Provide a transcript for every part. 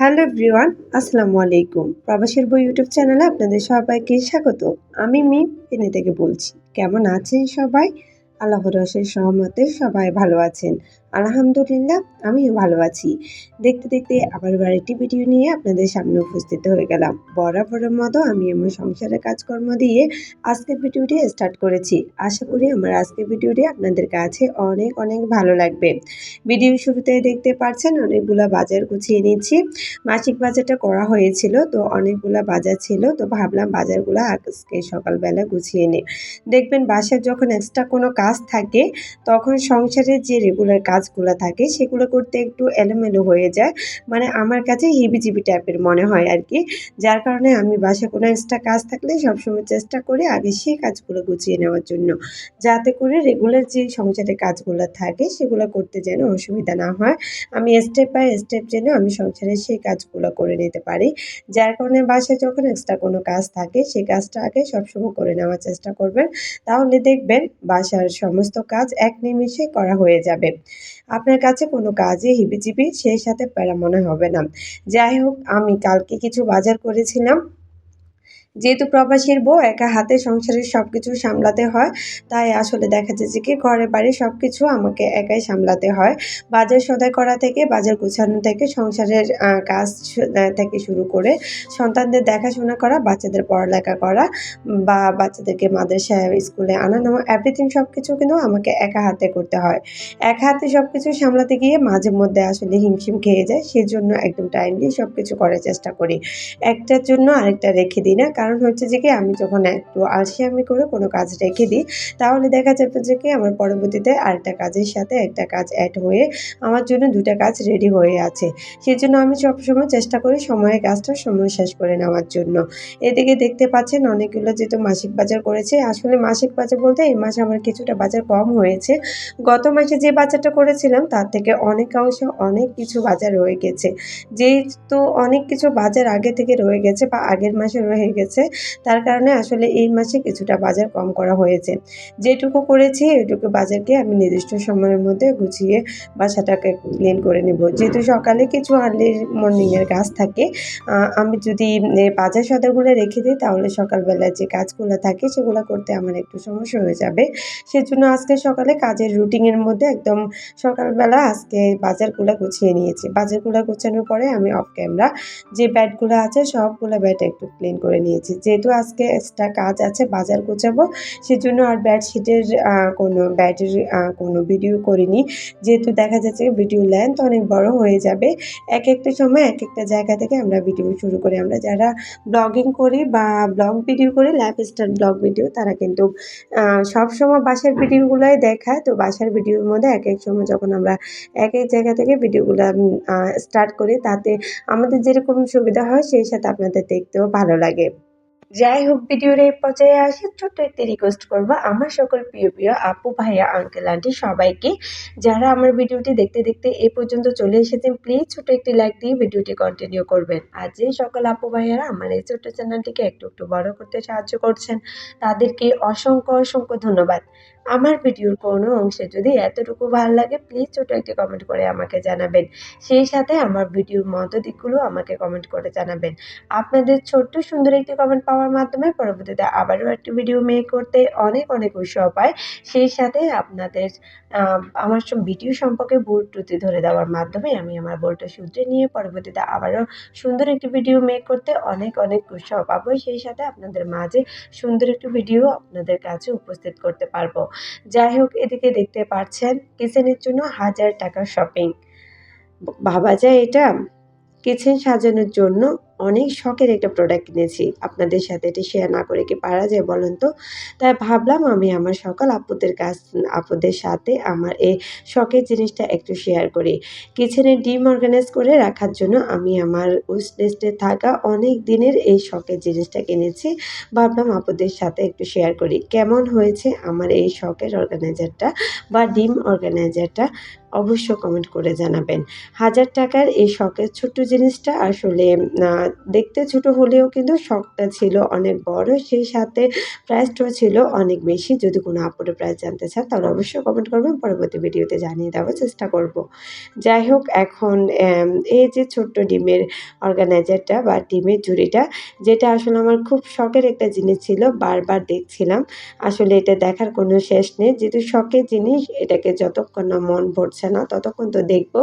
Hello everyone, আসসালামু আলাইকুম। প্রবাসীর বই ইউটিউব চ্যানেলে আপনাদের সবাইকে স্বাগত। আমি ফেনী থেকে বলছি। কেমন আছেন সবাই? আল্লাহর অশেষ রহমতে সবাই ভালো আছেন। আলহামদুলিল্লাহ, আমিও ভালো আছি। দেখতে দেখতে আবার আরেকটি ভিডিও নিয়ে আপনাদের সামনে উপস্থিত হয়ে গেলাম। বরাবরের মতো আমি আমার সংসারের কাজকর্ম দিয়ে আজকের ভিডিওটি স্টার্ট করেছি। আশা করি আমার আজকের ভিডিওটি আপনাদের কাছে অনেক অনেক ভালো লাগবে। ভিডিও শুরুতে দেখতে পাচ্ছেন অনেকগুলা বাজার গুছিয়ে নিচ্ছি। মাসিক বাজারটা করা হয়েছিল, তো অনেকগুলা বাজার ছিল, তো ভাবলাম বাজারগুলো আজকে সকালবেলা গুছিয়ে নিই। দেখবেন বাসায় যখন এক্সট্রা কোনো কাজ থাকে তখন সংসারের যে রেগুলার কাজগুলো থাকে সেগুলো করতে একটু এলোমেলো হয়ে যায়, মানে আমার কাছে হিবিজিবি টাইপের মনে হয় আর কি। যার কারণে আমি বাসায় কোনো এক্সট্রা কাজ থাকলে সবসময় চেষ্টা করি আগে সেই কাজগুলো গুছিয়ে নেওয়ার জন্য, যাতে করে রেগুলার যে সংসারের কাজগুলো থাকে সেগুলো করতে যেন অসুবিধা না হয়। আমি স্টেপ বাই স্টেপ যেন আমি সংসারের সেই কাজগুলো করে নিতে পারি। যার কারণে বাসায় যখন এক্সট্রা কোনো কাজ থাকে সেই কাজটা আগে সবসময় করে নেওয়ার চেষ্টা করবেন। তাহলে দেখবেন বাসার সমস্ত কাজ এক নিমেষে করা হয়ে যাবে। আপনার কাছে কোনো কাজই হিবিজিবি সেই সাথে প্যারা মনে হবে না। যাই হোক, আমি কালকে কিছু বাজার করেছিলাম। যেহেতু প্রবাসীর বউ একা হাতে সংসারের সবকিছু সামলাতে হয়, তাই আসলে দেখা যায় যে কি ঘরে বাড়ি সবকিছু আমাকে একাই সামলাতে হয়। বাজার সদাই করা থেকে, বাজার গোছানো থেকে, সংসারের কাজ থেকে শুরু করে সন্তানদের দেখাশোনা করা, বাচ্চাদের পড়ালেখা করা বা বাচ্চাদেরকে মাদ্রাসায়, স্কুলে আনা নেওয়া, এভরিথিং সবকিছু কিন্তু আমাকে একা হাতে করতে হয়। একা হাতে সবকিছু সামলাতে গিয়ে মাঝে মধ্যে আসলে হিমশিম খেয়ে যায়। সেজন্য একদম টাইমলি সবকিছু করার চেষ্টা করি। একটার জন্য আরেকটা রেখে দিই না। কারণ হচ্ছে যে কি আমি যখন একটু আলসেমি করে কোনো কাজ রেখে দিই, তাহলে দেখা যাবে যে কি আমার পরবর্তীতে আরেকটা কাজের সাথে একটা কাজ এড হয়ে আমার জন্য ২ টা কাজ রেডি হয়ে আছে। সেজন্য আমি সবসময় চেষ্টা করি সময়ে কাজটা সময় শেষ করে নেওয়ার জন্য। এদিকে দেখতে পাচ্ছেন অনেকগুলো যেহেতু মাসিক বাজার করেছি। আসলে মাসিক বাজার বলতে এই মাসে আমার কিছুটা বাজার কম হয়েছে। গত মাসে যে বাজারটা করেছিলাম তার থেকে অনেকাংশে অনেক কিছু বাজার রয়ে গেছে। যেহেতু অনেক কিছু বাজার আগে থেকে রয়ে গেছে বা আগের মাসে রয়ে গেছে, তার কারণে আসলে এই মাসে কিছুটা বাজার কম করা হয়েছে। যেটুকু করেছি এটুকু বাজারকে আমি নির্দিষ্ট সময়ের মধ্যে গুছিয়ে বাসাটাকে ক্লিন করে নিব। যেহেতু সকালে কিছু আর্লি মর্নিং এর কাজ থাকে, আমি যদি বাজার সদাইগুলো রেখে দিই তাহলে সকালবেলায় যে কাজগুলো থাকে সেগুলো করতে আমার একটু সমস্যা হয়ে যাবে। সেজন্য আজকে সকালে কাজের রুটিন এর মধ্যে একদম সকালবেলা আজকে বাজারগুলা গুছিয়ে নিয়েছি। বাজারগুলা গোছানোর পরে আমি অফ ক্যামেরা যে বেডগুলা আছে সবগুলা বেড একটু ক্লিন করে নিয়েছি। যেহেতু আজকে এক্সট্রা কাজ আছে বাজার গোছাবো, সেজন্য আর বেডশিটের কোনো বেডের কোনো ভিডিও করিনি। যেহেতু দেখা যাচ্ছে ভিডিও লেন্থ অনেক বড় হয়ে যাবে। একেকটা সময় একেকটা জায়গা থেকে আমরা ভিডিও শুরু করি। আমরা যারা ব্লগিং করি বা ব্লগ ভিডিও করি, লাইফস্টাইল ব্লগ ভিডিও, তারা কিন্তু আ সবসময় বাসার ভিডিওগুলাই দেখায়। তো বাসার ভিডিওর মধ্যে একেক সময় যখন আমরা একেক জায়গা থেকে ভিডিওগুলা স্টার্ট করি, তাতে আমাদের যেরকম সুবিধা হয় সেই সাথে আপনাদের দেখতেও ভালো লাগে। যাই হোক, ভিডিওর এই পর্যায়ে আসি ছোট্ট একটি রিকোয়েস্ট করব আমার সকল প্রিয় আপু, ভাইয়া, আঙ্কেল, আন্টি সবাইকে, যারা আমার ভিডিওটি দেখতে দেখতে এ পর্যন্ত চলে এসেছেন, প্লিজ ছোট একটি লাইক দিয়ে ভিডিওটি কন্টিনিউ করবেন। আর যে সকল আপু ভাইয়ারা আমার এই ছোট্ট চ্যানেলটিকে একটু একটু বড় করতে সাহায্য করছেন, তাদেরকে অসংখ্য অসংখ্য ধন্যবাদ। আমার ভিডিওর কোনো অংশে যদি এতটুকু ভালো লাগে, প্লিজ ছোট একটি কমেন্ট করে আমাকে জানাবেন। সেই সাথে আমার ভিডিওর মন্দ দিকগুলো আমাকে কমেন্ট করে জানাবেন। আপনাদের ছোট্ট সুন্দর একটি কমেন্ট পাওয়ার মাধ্যমে পরবর্তীতে আবারও একটি ভিডিও মেক করতে অনেক অনেক উৎসাহ পায়। সেই সাথে আপনাদের আমার ভিডিও সম্পর্কে ভুল ত্রুটি ধরে দেওয়ার মাধ্যমে আমি আমার ভুলটা শুধরে নিয়ে পরবর্তীতে আবারও সুন্দর একটি ভিডিও মেক করতে অনেক অনেক উৎসাহ পাবো। সেই সাথে আপনাদের মাঝে সুন্দর একটি ভিডিও আপনাদের কাছে উপস্থিত করতে পারবো। যাই হোক, এদিকে দেখতে পাচ্ছেন কিচেনের জন্য ৳১,০০০ শপিং। ভাবা যায় এটা? কিচেন সাজানোর জন্য অনেক শখের একটা প্রোডাক্ট কিনেছি। আপনাদের সাথে এটা শেয়ার না করে কি পারা যায় বলুন তো? তাই ভাবলাম আমি আমার সকল আপুদের সাথে আমার এই শখের জিনিসটা একটু শেয়ার করি। কিচেনে ডিম অর্গানাইজ করে রাখার জন্য আমি আমার উইশ লিস্টে থাকা অনেক দিনের এই শখের জিনিসটা কিনেছি। ভাবলাম আপুদের সাথে একটু শেয়ার করি। কেমন হয়েছে আমার এই শখের অর্গানাইজারটা বা ডিম অর্গানাইজারটা? অবশ্যই কমেন্ট করে জানাবেন। ৳১,০০০ এই শখের ছোট্ট জিনিসটা আসলে আ দেখতে ছোট হলেও কিন্তু শখটা ছিল অনেক বড়। সেই সাথে প্রাইসটাও ছিল অনেক বেশি। যদি কোনো আপুরা প্রাইস জানতে চান তাহলে অবশ্যই কমেন্ট করবেন। পরবর্তী ভিডিওতে জানিয়ে দেওয়ার চেষ্টা করব। যাই হোক এখন এই যে ছোট্ট ডিমের অর্গানাইজারটা বা ডিমের ঝুড়িটা যেটা আসলে আমার খুব শখের একটা জিনিস ছিল। বারবার দেখছিলাম। আসলে এটা দেখার কোনো শেষ নেই। যেহেতু শখের জিনিস এটাকে যতক্ষণ না মন ভরছে না ততক্ষণ তো দেখব।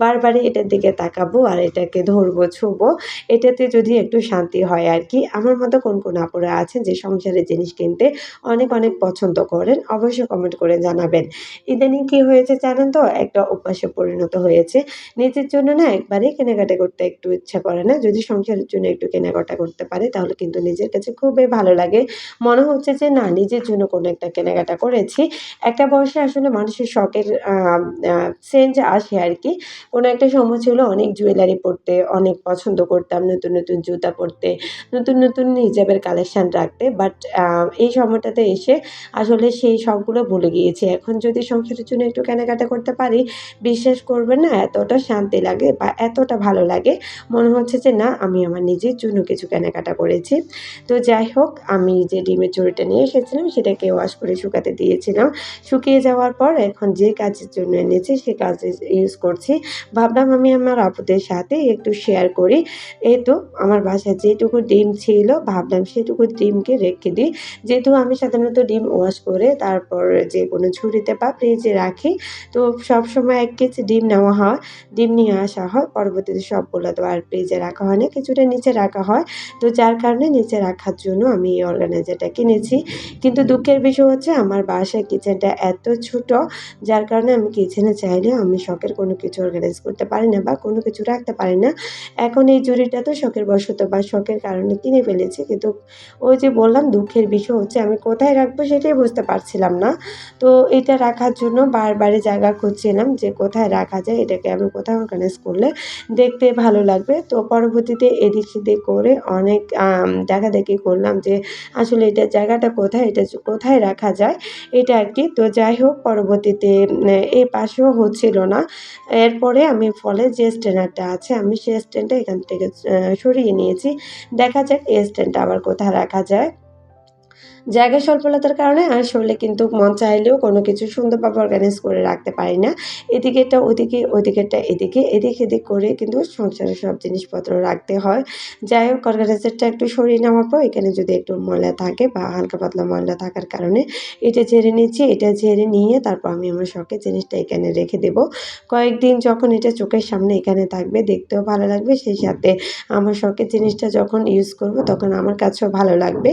বারবারই এটার দিকে তাকাবো আর এটাকে ধরবো, ছুঁবো। এটাতে যদি একটু শান্তি হয় আরকি। আমার মতো কোন আপুরা আছেন যে সংসারের জিনিস কিনতে অনেক পছন্দ করেন? অবশ্যই কমেন্ট করে জানাবেন। ইদানিং কি হয়েছে জানেন তো? একটা অভ্যাসে পরিণত হয়েছে। নিজের জন্য না একবারেই কেনাকাটা করতে একটু ইচ্ছা করে না। যদি সংসারের জন্য একটু কেনাকাটা করতে পারি তাহলে কিন্তু নিজের কাছে খুবই ভালো লাগে। মনে হচ্ছে যে না নিজের জন্য কোনো একটা কেনাকাটা করেছি। একটা বয়সে আসলে মানুষের শখের আ চেঞ্জ আসে আরকি। কোনো একটা সময় ছিল অনেক জুয়েলারি পড়তে অনেক পছন্দ করতাম। নতুন জুতা পড়তে, নতুন হিজাবের কালেকশন রাখতে। বাট এই সময়টাতে এসে আসলে সেই শখগুলো ভুলে গিয়েছি। এখন যদি সংসারের জন্য একটু কেনাকাটা করতে পারি, বিশ্বাস করবেন না এতটা শান্তি লাগে বা এতটা ভালো লাগে, মনে হচ্ছে যে না আমি আমার নিজের জন্য কিছু কেনাকাটা করেছি। তো যাই হোক আমি যে ডিমের ঝুড়িটা নিয়ে এসেছিলাম সেটাকে ওয়াশ করে শুকাতে দিয়েছিলাম। শুকিয়ে যাওয়ার পর এখন যে কাজের জন্য এনেছি সে কাজে ইউজ করছি। ভাবলাম আমি আমার আপুদের সাথে একটু শেয়ার করি। এই তো আমার বাসায় যেটুকু ডিম ছিল ভাবলাম সেটুকু ডিমকে রেখে দিই। যেহেতু আমি সাধারণত ডিম ওয়াশ করে তারপর যেকোনো ঝুড়িতে বা ফ্রিজে রাখি। তো সবসময় ১ কেজি ডিম নেওয়া হয়। ডিম নিয়ে আসা হয়। পরবর্তীতে সবগুলো তো আর ফ্রিজে রাখা হয় না। কিছুটা নিচে রাখা হয়। তো যার কারণে নিচে রাখার জন্য আমি এই অর্গানাইজারটা কিনেছি। কিন্তু দুঃখের বিষয় হচ্ছে আমার বাসায় কিচেনটা এত ছোট যার কারণে আমি কিচেনে চাইলেও আমি শখের কোনো কিছু অর্গানাইজ করতে পারি না বা কোনো কিছু রাখতে পারি না। এখন এই ঝুড়িটা তো শখের বশত বা শখের কারণে কিনে ফেলেছি। কিন্তু ওই যে বললাম দুঃখের বিষয় হচ্ছে আমি কোথায় রাখবো সেটাই বুঝতে পারছিলাম না। তো এটা রাখার জন্য বারবারই জায়গা খুঁজছিলাম যে কোথায় রাখা যায়, এটাকে আমি কোথায় অর্গানাইজ করলে দেখতে ভালো লাগবে। তো পরবর্তীতে এদিক-সেদিক করে অনেক দেখাদেখি করলাম যে আসলে এটার জায়গাটা কোথায়, এটা কোথায় রাখা যায় এটা আরকি। তো যাই হোক পরবর্তীতে এই পাশেও হচ্ছিল না। এরপরে আমি ফলের যে স্ট্যান্ডারটা আছে আমি সেই স্ট্যান্ডটা এখান থেকে সরিয়ে নিয়েছি। দেখা যাক এই স্ট্যান্ডটা আবার কোথায় রাখা যায়। জায়গা স্বল্পলতার কারণে আসলে কিন্তু মন চাইলেও কোনো কিছু সুন্দরভাবে অর্গানাইজ করে রাখতে পারি না। এদিকেরটা ওদিকে, ওদিকেরটা এদিকে, এদিক-সেদিক করে কিন্তু সংসারের সব জিনিসপত্র রাখতে হয়। যাই হোক অর্গানাইজারটা একটু সরিয়ে নেওয়ার পর এখানে যদি একটু ময়লা থাকে বা হালকা পাতলা ময়লা থাকার কারণে এটা ঝেড়ে নিচ্ছি। এটা ঝেড়ে নিয়ে তারপর আমি আমার শখের জিনিসটা এখানে রেখে দেব। কয়েকদিন যখন এটা চোখের সামনে এখানে থাকবে দেখতেও ভালো লাগবে। সেই সাথে আমার শখের জিনিসটা যখন ইউজ করব তখন আমার কাছেও ভালো লাগবে।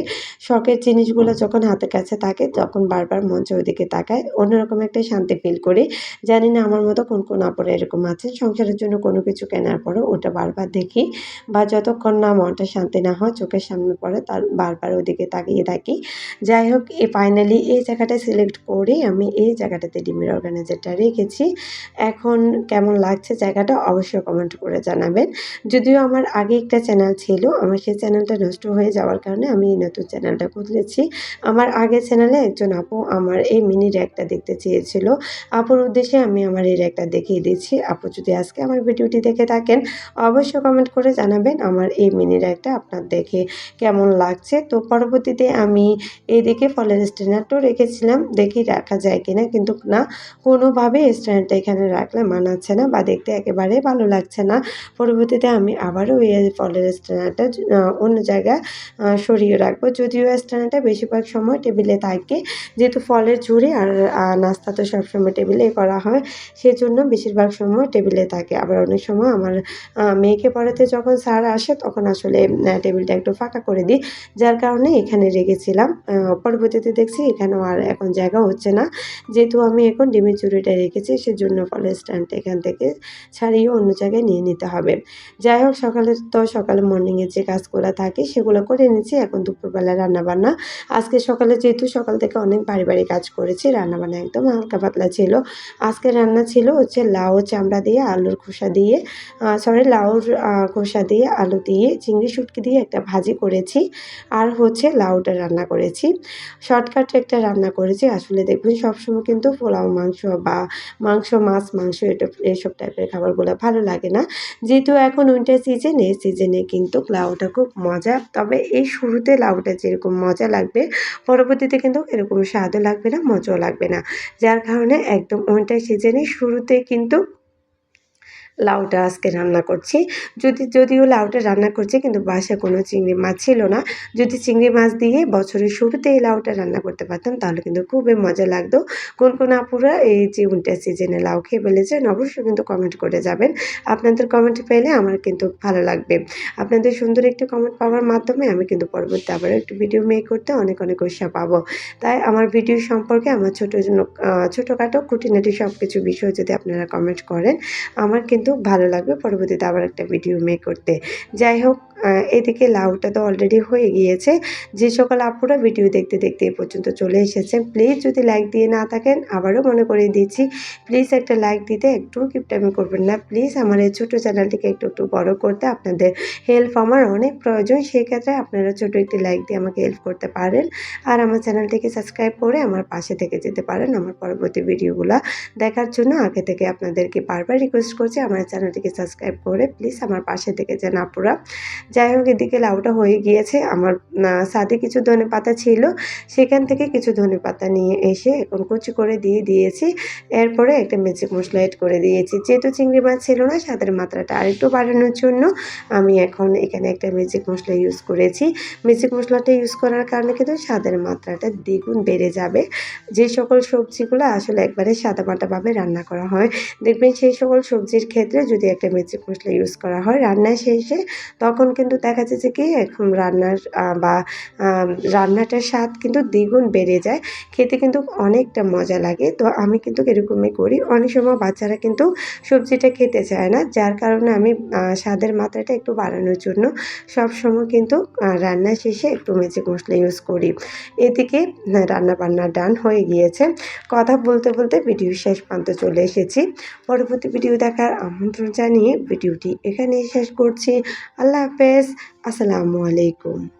শখের জিনিসগুলো যখন হাতের কাছে থাকে তখন বারবার মন চায় ওদিকে তাকাই। অন্যরকম একটা শান্তি ফিল করি। জানি না আমার মতো কোন আপুরা এরকম আছেন সংসারের জন্য কোনো কিছু কেনার পরেও ওটা বারবার দেখি বা যতক্ষণ না মনটা শান্তি না হয় চোখের সামনে পড়ে তার বারবার ওদিকে তাকিয়ে থাকি। যাই হোক ফাইনালি এই জায়গাটা সিলেক্ট করে আমি এই জায়গাটাতে ডিমের অর্গানাইজারটা রেখেছি। এখন কেমন লাগছে জায়গাটা অবশ্যই কমেন্ট করে জানাবেন। যদিও আমার আগে একটা চ্যানেল ছিল, আমার সেই চ্যানেলটা নষ্ট হয়ে যাওয়ার কারণে আমি এই নতুন চ্যানেলটা খুলেছি। আমার আগের চ্যানেলে একজন আপু আমার এই মিনি র‍্যাকটা দেখতে চেয়েছিল। আপুর উদ্দেশ্যে আমি আমার এই র‍্যাকটা দেখিয়ে দিচ্ছি। আপু যদি আজকে আমার ভিডিওটি দেখে থাকেন, অবশ্যই কমেন্ট করে জানাবেন আমার এই মিনি র‍্যাকটা আপনার দেখে কেমন লাগছে। তো পরবর্তীতে আমি এদিকে ফলের স্ট্যান্ডারটাও রেখেছিলাম। দেখি রাখা যায় কিনা। কিন্তু না, কোনোভাবেই স্ট্যান্ডটা এখানে রাখলে মানাচ্ছে না বা দেখতে একেবারেই ভালো লাগছে না। পরবর্তীতে আমি আবারও এই ফলের স্ট্যান্ডারটা অন্য জায়গায় সরিয়ে রাখবো। যদিও স্ট্যান্ডারটা বেশিরভাগ সময় টেবিলে থাকে। যেহেতু ফলের ঝুড়ি আর নাস্তা তো সবসময় টেবিলেই করা হয়। সেজন্য বেশিরভাগ সময় টেবিলে থাকে। আবার অনেক সময় আমার মেয়েকে পড়াতে যখন স্যার আসে তখন আসলে টেবিলটা একটু ফাঁকা করে দিই। যার কারণে এখানে রেখেছিলাম। পরবর্তীতে দেখছি এখানেও আর এখন জায়গা হচ্ছে না। যেহেতু আমি এখন ডিমের ঝুড়িটা রেখেছি সেজন্য ফলের স্ট্যান্ডটা এখান থেকে ছাড়িয়ে অন্য জায়গায় নিয়ে নিতে হবে। যাই হোক সকালে মর্নিং এ যে কাজগুলা থাকে সেগুলো করে নিচ্ছি। এখন দুপুরবেলা রান্নাবান্না। আজকে সকালে যেহেতু সকাল থেকে অনেক ভারী কাজ করেছি, রান্নাবান্না একদম হালকা পাতলা ছিল। আজকের রান্না ছিল হচ্ছে লাউ চামড়া দিয়ে, আলুর খোসা দিয়ে লাউর খোসা দিয়ে, আলু দিয়ে, চিংড়ি শুটকি দিয়ে একটা ভাজি করেছি। আর হচ্ছে লাউটা রান্না করেছি। শর্টকাট একটা রান্না করেছি। আসলে দেখবেন সবসময় কিন্তু পোলাও মাংস বা মাছ, মাংস এসব টাইপের খাবারগুলো ভালো লাগে না। যেহেতু এখন উইন্টার সিজন, এই সিজনে কিন্তু লাউটা খুব মজা। তবে এই শুরুতে লাউটা যেরকম মজা লাগবে, পরবর্তীতে কিন্তু এরকম স্বাদও লাগবে না, মজাও লাগবে না। যার কারণে একদম উইন্টার সিজনের শুরুতে কিন্তু লাউটা আজকে রান্না করছি। যদিও লাউটা রান্না করছি কিন্তু বাসায় কোনো চিংড়ি মাছ ছিল না। যদি চিংড়ি মাছ দিয়ে বছরের শুরুতে এই লাউটা রান্না করতে পারতাম তাহলে কিন্তু খুবই মজা লাগতো। কোন আপুরা এই যে উইন্টার সিজনে লাউ খেয়ে ফেলেছেন অবশ্যই কিন্তু কমেন্ট করে যাবেন। আপনাদের কমেন্ট পেলে আমার কিন্তু ভালো লাগবে। আপনাদের সুন্দর একটি কমেন্ট পাওয়ার মাধ্যমে আমি কিন্তু পরবর্তীতে আবারও একটু ভিডিও মেক করতে অনেক উৎসাহ পাবো। তাই আমার ভিডিও সম্পর্কে আমার ছোটখাটো খুঁটিনাটি সবকিছু বিষয় যদি আপনারা কমেন্ট করেন আমার কিন্তু ভালো লাগবে পরবর্তীতে আবার একটা ভিডিও মেক করতে। যাই হোক, এদিকে লাউটা তো অলরেডি হয়ে গিয়েছে। যে সকল আপুরা ভিডিও দেখতে এ পর্যন্ত চলে এসেছেন, প্লিজ যদি লাইক দিয়ে না থাকেন আবারও মনে করিয়ে দিচ্ছি, প্লিজ একটা লাইক দিতে একটুও কিপটামি করবেন না। প্লিজ আমার এই ছোটো চ্যানেলটিকে একটু বড় করতে আপনাদের হেল্প আমার অনেক প্রয়োজন। সেক্ষেত্রে আপনারা ছোটো একটি লাইক দিয়ে আমাকে হেল্প করতে পারেন। আর আমার চ্যানেলটিকে সাবস্ক্রাইব করে আমার পাশে থেকে যেতে পারেন আমার পরবর্তী ভিডিওগুলা দেখার জন্য। আগে থেকে আপনাদেরকে বারবার রিকোয়েস্ট করছি আমার চ্যানেলটিকে সাবস্ক্রাইব করে প্লিজ আমার পাশে থেকে যান আপুরা। যাই হোক, এদিকে লাউটা হয়ে গিয়েছে। আমার ছাদে কিছু ধনেপাতা ছিল, সেখান থেকে কিছু ধনেপাতা নিয়ে এসে এখন কুচি করে দিয়ে দিয়েছি। এরপরে একটা ম্যাজিক মশলা এড করে দিয়েছি। যেহেতু চিংড়ি মাছ ছিল না, স্বাদের মাত্রাটা আরেকটু বাড়ানোর জন্য আমি এখন এখানে একটা ম্যাজিক মশলা ইউজ করেছি। ম্যাজিক মশলাটা ইউজ করার কারণে কিন্তু স্বাদের মাত্রাটা দ্বিগুণ বেড়ে যাবে। যে সকল সবজিগুলো আসলে একবারে সাদামাটাভাবে রান্না করা হয়, দেখবেন সেই সকল সবজির ক্ষেত্রে যদি একটা ম্যাজিক মশলা ইউজ করা হয় রান্নার শেষে, তখন কিন্তু দেখা যাচ্ছে কি এখন রান্নাটার স্বাদ কিন্তু দ্বিগুণ বেড়ে যায়। খেতে কিন্তু অনেকটা মজা লাগে। তো আমি কিন্তু এরকমই করি। অনেক সময় বাচ্চারা কিন্তু সবজিটা খেতে চায় না। যার কারণে আমি স্বাদের মাত্রাটা একটু বাড়ানোর জন্য সবসময় কিন্তু রান্নার শেষে একটু ম্যাজিক মশলা ইউজ করি। এদিকে রান্নাবান্না ডান হয়ে গিয়েছে। কথা বলতে ভিডিও শেষ প্রান্তে চলে এসেছি। পরবর্তী ভিডিও দেখার আমন্ত্রণ জানিয়ে ভিডিওটি এখানেই শেষ করছি। আল্লাহ হাফেজ। আসসালামু আলাইকুম।